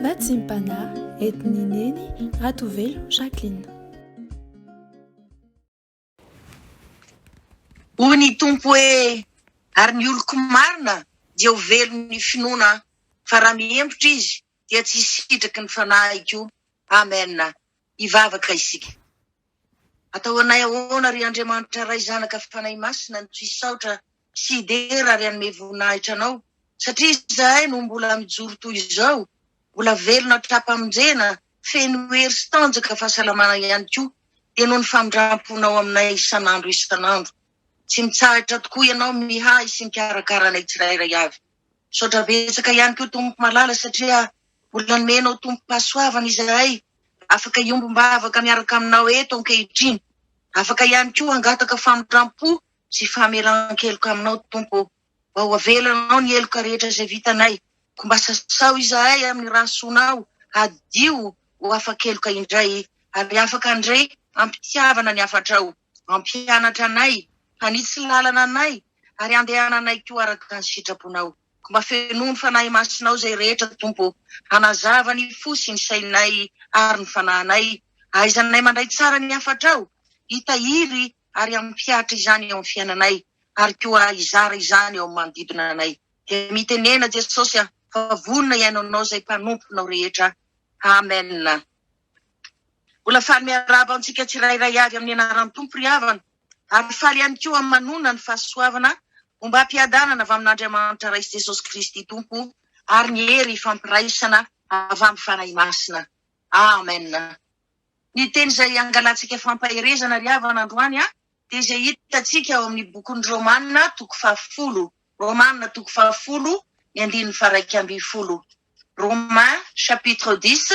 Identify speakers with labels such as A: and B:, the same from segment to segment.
A: Vatsimpana etnineny Ratovelo Jacqueline.
B: Hoy ny tompo hoe ary ny oloko marina dia ho velo ny finoana fa raha mihembotra izy dia tsy hisitraky ny fanahy ko. Amen. Ivavaka isika. Atao anay ahoana ry Andriamanitra ray zanaka fanahy masina ny tsy saotra sy idera ary anome voninahitra anao satria izahay no mbola mijoro toy izao mbola velona trapamonjena feno hery sy tanjaka fahasalamana ihany koa dia noho ny famindramponao aminay isan'andro isan'andro. Tsy mitsahatra tokoa ianao mihay sy mikarakara anay tsirairay avy. Saotra betsaka ihany koa tompo malala satria mbola nomenao tompo pasoavana izahay afaka iombom-bavaka miaraka aminao eto ankehitriny. Afaka ihany koa angataka famindrampo sy famelan-keloka aminao tompo mba ho avelanao ny eloka rehetra izay vitanay. Ko mba sasao izahay amin'ny rasonao adio ho afa-keloka indray ary afaka andray ampitiavana ny afatrao ampianatra anay hanitsy lalana anay ary andehana anay koa araka ny sitraponao. Ko mba fenoa ny fanahy masinao izay rehetra tompo hanazava ny fo sy ny sainay ary ny fanahinay aizanay mandray tsara ny afatrao hitahiry ary ampiatra izany eo amin'ny fiainanay ary koa izara izany eo amin'ny manodidina anay. Dia mitenena Jesosy fa vonona iainanao izay mpanomponao rehetra. Amen. Mbola faly miaraba antsika tsirairay avy amin'ny anaran'ny tompo ry havana ary faly ihany koa amin'ny manona ny fahasoavana momba ampiadanana avy amin'Andriamanitra Ray Jesosy Kristy tompo ary ny hery fampiraisana avy amin'ny fanahy masina. Amen. Ny teny izay angalantsika fampaherezana ry havana androany dia izay hitantsika ao amin'ny bokon'ny Romanina toko 10. Romanina toko 10 ny andininy faraiky ambin'ny folo. Romains chapitre 10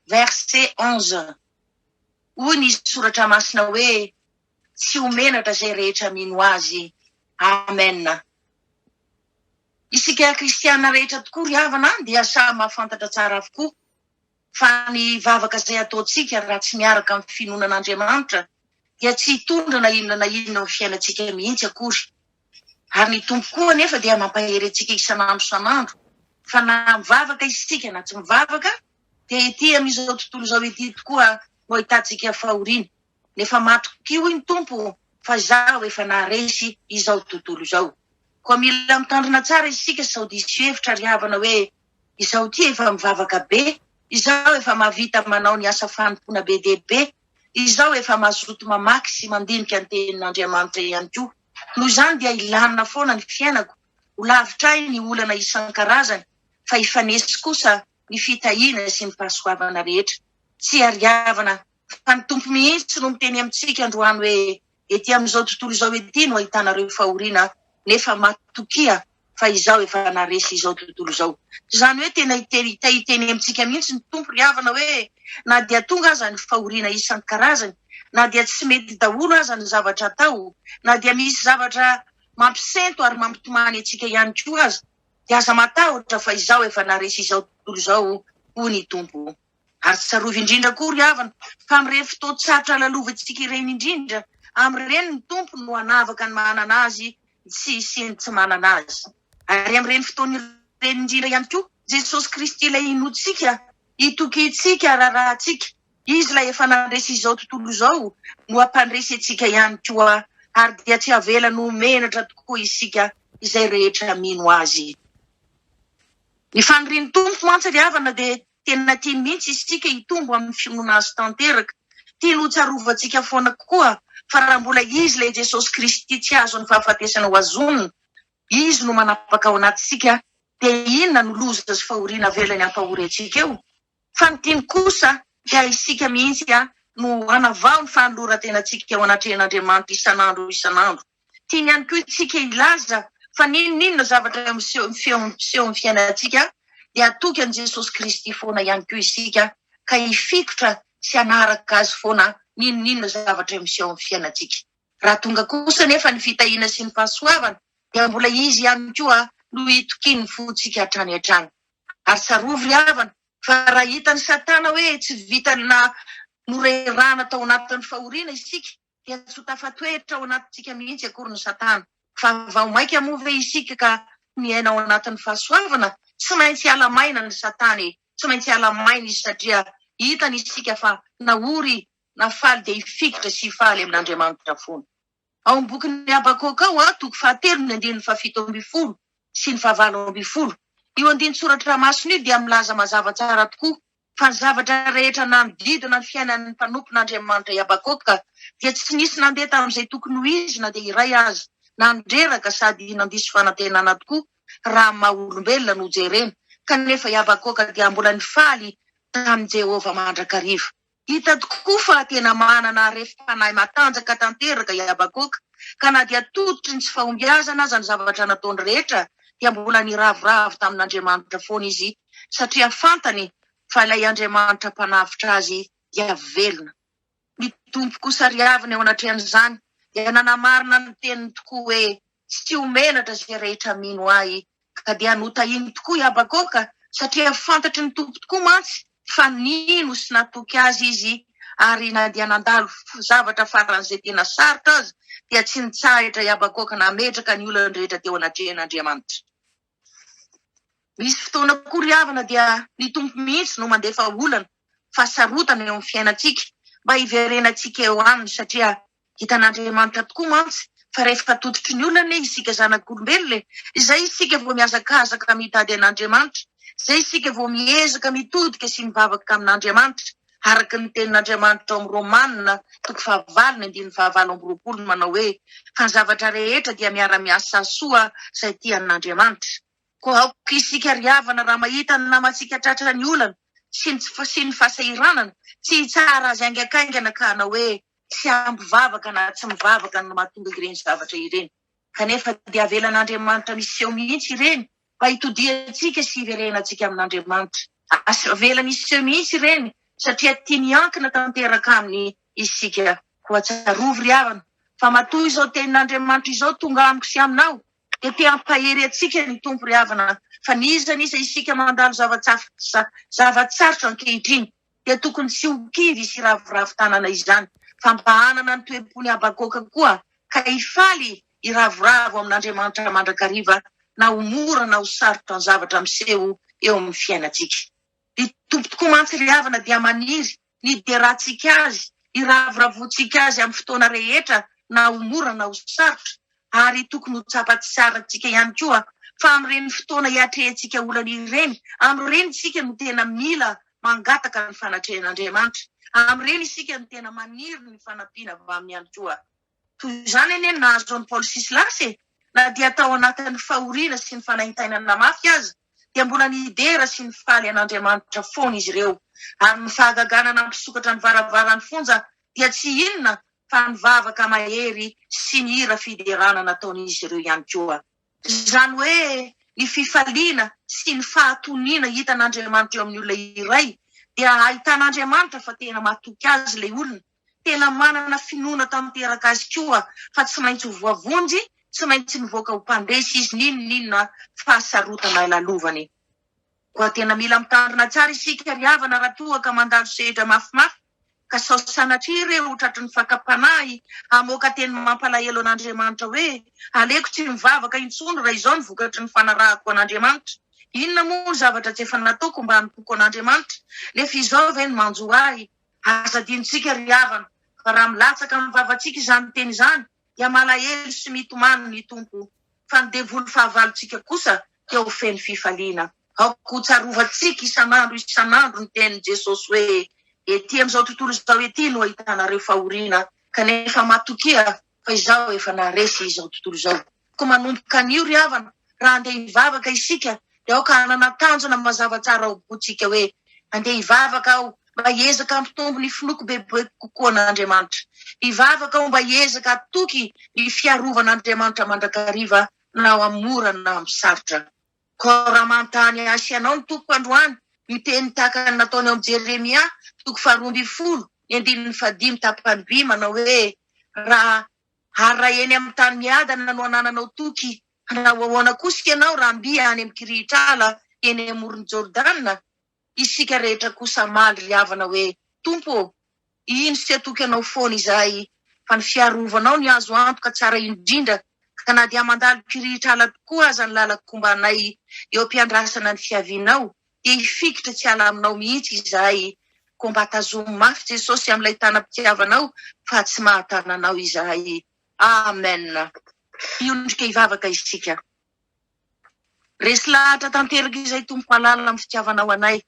B: verset 11. Hoy ny soratra masina hoe tsy homenatra izay rehetra mino azy. Amen. Isika kristiana rehetra tokoa ry havana dia samy mahafantatra tsara avokoa fa ny vavaka izay ataontsika raha tsy miaraka amin'ny finoanan'Andriamanitra dia tsy hitondra na inona na inona amin'ny fiainantsika mihitsy akory. Ary ny tompo koa nefa dia mampahery antsika isan'andro isan'andro fa na mivavaka isika na tsy mivavaka dia ety amin'izao tontolo izao ety tokoa no ahitantsika fahoriana. Nefa matoky hoy ny tompo fa izaho efa naharesy izao tontolo izao. Koa mila mitandrina tsara isika sao diso hevitra ry havana hoe izaho ty efa mivavaka be, izaho efa mahavita manao ny asa fanompona be dia be, izaho efa mazoto mamaky sy mandinika ny tenin'Andriamanitra ihany koa. Noho izany dia ilanina foana ny fiainako ho lavitray ny olana isan-karazany fa hifanesy kosa ny fitahiana sy ny pahasoavana rehetra. Tsy ariavana fa ny tompo mihitsy no miteny amintsika androany hoe ety amin'izao tontolo izao ety no ahitanareo fahoriana nefa matokia fa izaho efa naharesy izao tontolo izao. Izany hoe tena hiteny amintsika mihitsy ny tompo ry havana hoe na dia tonga aza ny fahoriana isan-karazany na dia tsy mety daholo aza ny zavatra atao na dia misy zavatra mampisento ary mampitomany antsika ihany koa aza dia aza matahotra fa izaho efa naharesy izao tontolo izao hoy ny tompo. Ary tsarovy indrindra koa ry havana fa amin'ireny fotoan-tsarotra lalovantsika ireny indrindra amin'ireny ny tompo no hanavaka ny manana azy sy ny tsy manana azy. Ary amin'ireny fotoana ireny indrindra ihany koa Jesosy Kristy ilay inotsika hitokitsika raharahantsika izy ilay efa nandresy izao tontolo izao no hampandresy antsika ihany koa ary dia tsy havela no menatra tokoa isika izay rehetra mino azy. Ny fanirian'ny tompo mantsy ry havana dia tena tiany mihitsy isika hitombo amin'ny finoana azy tanteraka. Tiany ho tsarovantsika foana kokoa fa raha mbola izy ilay Jesosy Kristy tsy azo ny fahafatesana ho azonina, izy no manapaka ao anatisika dia inona no loza sy fahoriana velany hampahory antsika eo. Fa ny tiany kosa dia isika mihitsy no hanavao ny fanoloran-tenantsika ao anatrehan'Andriamanitra isan'andro isan'andro. Tiany ihany koa isika ilaza fa ninona zavatra miseho amin'ny fiainantsika dia atoky an' Jesosy Kristy foana ihany koa isika ka hifikotra sy hanaraka azy foana ninona zavatra miseho amin'ny fiainantsika. Raha tonga kosa nefa ny fitahiana sy ny pahasoavana dia mbola izy ihany koa no hitokiny ny fontsika hatrany hatrany. Ary tsarovy ry havana fa raha hitan'ny Satana hoe tsy vitana norerana tao anatin'ny fahoriana isika dia tsy ho tafatoetra ao anatintsika mihitsy akory ny Satana. Fa vao maika moa ve isika ka miaina ao anatin'ny fahasoavana tsy maintsy ala maina ny Satana tsy maintsy alamaina izy satria hitany isika fa naory nafaly dia ifikitra sy ifaly amin'Andriamanitra foana. Ao amin'ny bokin'ny Habakôka ao toko 7:7 sy ny 7:20. Io andiny soratra masony io dia milaza mazava tsara tokoa fa ny zavatra rehetra nanodidina ny fiainan'ny mpanompon'Andriamanitra i Habakôka dia tsy nisy nandeha tamin'izay tokony ho izy na dia iray azy, nandreraka sady nandiso fanantenana tokoa raha maha-olombelona no jerena. Kanefa i Habakôka dia mbola nifaly tamin'i Jehovah mandrakariva. Hita tokoa fa tena manana refim-panahy matanjaka tanteraka i Habakôka, ka na dia tototry ny tsy fahombiazana aza ny zavatra nataony rehetra dia mbola niravoravo tamin'Andriamanitra foana izy satria fantany fa ilay Andriamanitra mpanavitra azy dia velona. Ny tompo kosa riavana eo anatrehan'izany dia nanamarina ny teniny tokoa hoe tsy homenatra izay rehetra mino ahy, ka dia notahiny tokoa i Habakôka satria fantatry ny tompo tokoa mantsy fa nino sy natoky azy izy, ary na dia nandalo zavatra faran'izay tena sarotra azy dia tsy nitsahatra i Habakôka nametraka ny olana rehetra teo anatrehan'Andriamanitra. Misy fotoana koa riavana dia ny tompo mihitsy no mandefa olana fasarotana eo amin'ny fiainantsika mba hiverenantsika eo aminy satria hitan'Andriamanitra tokoa mantsy fa rehefa tototry ny olana isika zanak'olombelona izay isika vao miazakazaka mitady an'Andriamanitra, izay isika vao miezaka mitodika sy mivavaka amin'Andriamanitra araka ny tenin'Andriamanitra ao amin'ny Romanina 9:20 manao hoe fa ny zavatra rehetra dia miara-miasa soa izay tian'Andriamanitra. Koa aoka isika riavana raha mahita ny namantsika tratra ny olana sy ny fahasahiranana tsy hitsara azy aingakaingana ka hanao hoe tsy ambivavaka na tsy mivavaka no mahatonga ireny zavatra ireny. Kanefa dia avelan'Andriamanitra miseho mihitsy ireny mba hitodiantsika sy hiverenantsika amin'Andriamanitra. Avelany iseho mihitsy ireny satria tia niankina tanteraka aminy isika. Koa tsarovy riavana fa matoy izao tenin'Andriamanitra izao tonga amiko sy aminao dia te hampahery atsika ny tompo riavana fa nizanisa isika mandalo zavatsarotra ankehitriny dia tokony tsy ho kivy sy ravoravo tanana izany fa mba hanana ny toe-pony Habakôka koa ka hifaly iravoravo amin'Andriamanitra mandrakariva na ho mora na ho sarotra ny zavatra miseho eo amin'ny fiainantsika. Ny tompo tokoa mantsy riavana dia maniry ny deratsika azy, iravoravotsika azy amin'ny fotoana rehetra na ho mora na ho sarotra, ary tokony ho tsapatsaratsika ihany koa fa amin'ireny fotoana hiatrehantsika olana ireny, amin'ireny isika no tena mila mangataka ny fanatrehan'Andriamanitra, amin'ireny isika no tena maniry ny fanampiana avy aminy ihany koa. Toy izany eny nahazo an'i Paoly sy Silasy na dia tao anatin'ny fahoriana sy ny fanahintainana mafy azy dia mbola nidera sy nifaly an'Andriamanitra foana izy ireo, ary ny fahagagana nampisokatra ny varavaran'ny fonja dia tsy inona fa nivavaka mahery sy ny hira fiderana nataon'izy ireo ihany koa. Izany hoe ny fifaliana sy ny fahatoniana hitan'Andriamanitra eo amin'ny olona iray dia ahitan'Andriamanitra fa tena matoky azy ilay olona, tena manana finoana tanteraka azy koa fa tsy maintsy ho voavonjy, tsy maintsy mivoaka ho mpandresy izy ninona fahasarotana ilalovany. Koa tena mila mitandrina tsara isika riavana raha toa ka mandalo sehatra mafimafy ka sao sanatria ireo tratry ny fakapanahy hamoaka teny mampalahelo an'Andriamanitra hoe aleko tsy mivavaka intsony raha izao ny vokatry ny fanarahako an'Andriamanitra. Inona moa ny zavatra tsy efa nataoko mba hanopoko an'Andriamanitra nefa izao ve ny manjo ahy. Asa dinitsika riavana fa raha milatsaka mivavatsika izany teny izany dia malahelo sy mitomany ny tompo, fa ny devoly fahavalontsika kosa dia ho feno fifaliana. Aoko tsarovantsika isan'andro ny tenin'i Jesosy hoe ety amin'izao tontolo izao ety no ahitanareo fahoriana, kanefa matokia fa izao efa naresy izao tontolo izao. Ko manomboka an'io riavana raha andeha hivavaka isika dia aoka hanana tanjona mazava tsara ao botsika hoe andeha hivavaka aho mba hiezaka ampitombo ny finoko bebe kokoa an'Andriamanitra, hivavaka aho mba hiezaka atoky ny fiarovan'Andriamanitra mandrakariva na ao amin'ny mora na amin'ny sarotra. Ko raha manontany asianao ny tompo androany ny teny tahaka ny nataony ao amin'ny Jeremia 2:5 manao hoe raha eny amin'ny tany miadana no anananao toky, na ahoana kosa ianao raha mbia any amin'ny kirihitr'ala eny amoron'ny Jordana. Isika rehetra kosa maly riavana hoe tompo, ino sy atoky anao foana izahay, fa ny fiarovanao ny azo antoka tsara indrindra, ka na dia mandalo kirihitr'ala tokoa aza ny lalako ombanay eo am-piandrasana ny fiavinao ifikitra tsy ala aminao mihitsy izahay ko mba tazomy mafy Jesosy amin'ilay tanam-pitiavanao fa tsy mahatananao izahay. Amen. Iondrika hivavaka isika. Resy lahatra tanteraka izay tompo malala amin'ny fitiavanao anay.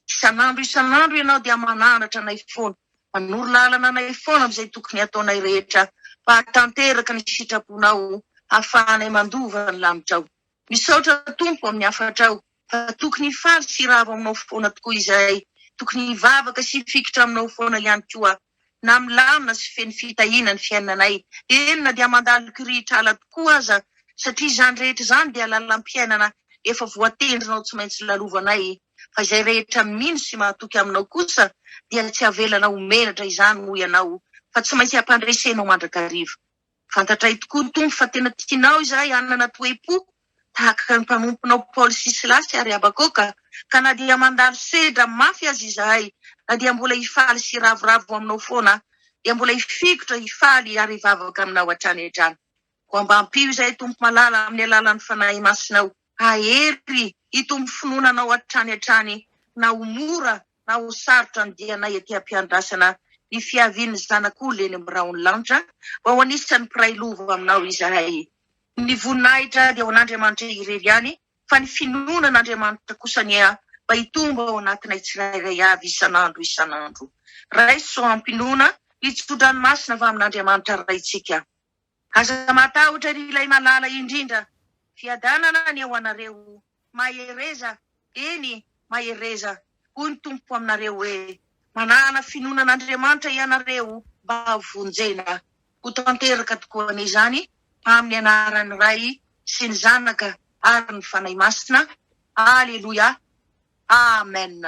B: Isan'andro ianao dia mananatra anay foana. Manoro lalana anay foana amin'izay tokony ataonay rehetra. Mba tanteraka ny sitraponao ahafahanay mandova ny lanitrao. Misaotra tompo amin'ny afatrao. Fa tokony hifaly sy ravo aminao foana tokoa izay. Tokony hivavaka sy fikitra aminao foana ihany koa. Na milamina sy feno fitahiana ny fiainanay. Enina dia mandalo kirihitra ala tokoa aza. Satria izany rehetra izany dia lalam-piainana efa voatendrinao tsy maintsy lalovanay. Fa izay rehetra mino sy mahatoky aminao kosa dia tsy avelana homenatra izany ho ianao. Fa tsy maintsy hampandresenao mandrakariva. Fantatray tokoa tompo fa tena tianao izahay hanana toe-po tahaka ny mpanomponao Paoly sy Silasy ary Abakoka. Ka na dia mandalo sedra mafy azy izahay, na dia mbola hifaly sy ravoravo aminao foana, dia mbola hifikotra hifaly ary hivavaka aminao hatrany hatrany. Ko mba ampio izahay tompo malala amin'ny alalan'ny fanahy masinao. Ahery hitombo finoananao hatrany hatrany, na ho mora na ho sarotra ny dianay aty ampiandrasana ny fiavian'ny zanak'olona eny amin'ny raon'ny lanitra, mba ho anisan'ny mpiray lova aminao izahay. Ny voninahitra dia ho an'Andriamanitra irery ihany, fa ny finoanan'Andriamanitra kosa nia mba hitomba ao anatinay tsirairay avy isan'andro. Raiso ampinoana, hitsodranomasina avy amin'Andriamanitra raitsika. Aza matahotra ilay malala indrindra, fiadanana ny ao anareo, mahereza, eny mahereza, hoy ny tompo aminareo hoe, manana finoanan'Andriamanitra ianareo mba havonjena. Ho tanteraka tokoa an'izany amin'ny anaran'ny Ray sy ny Zanaka ary ny Fanahy Masina. Aleluia. Amen.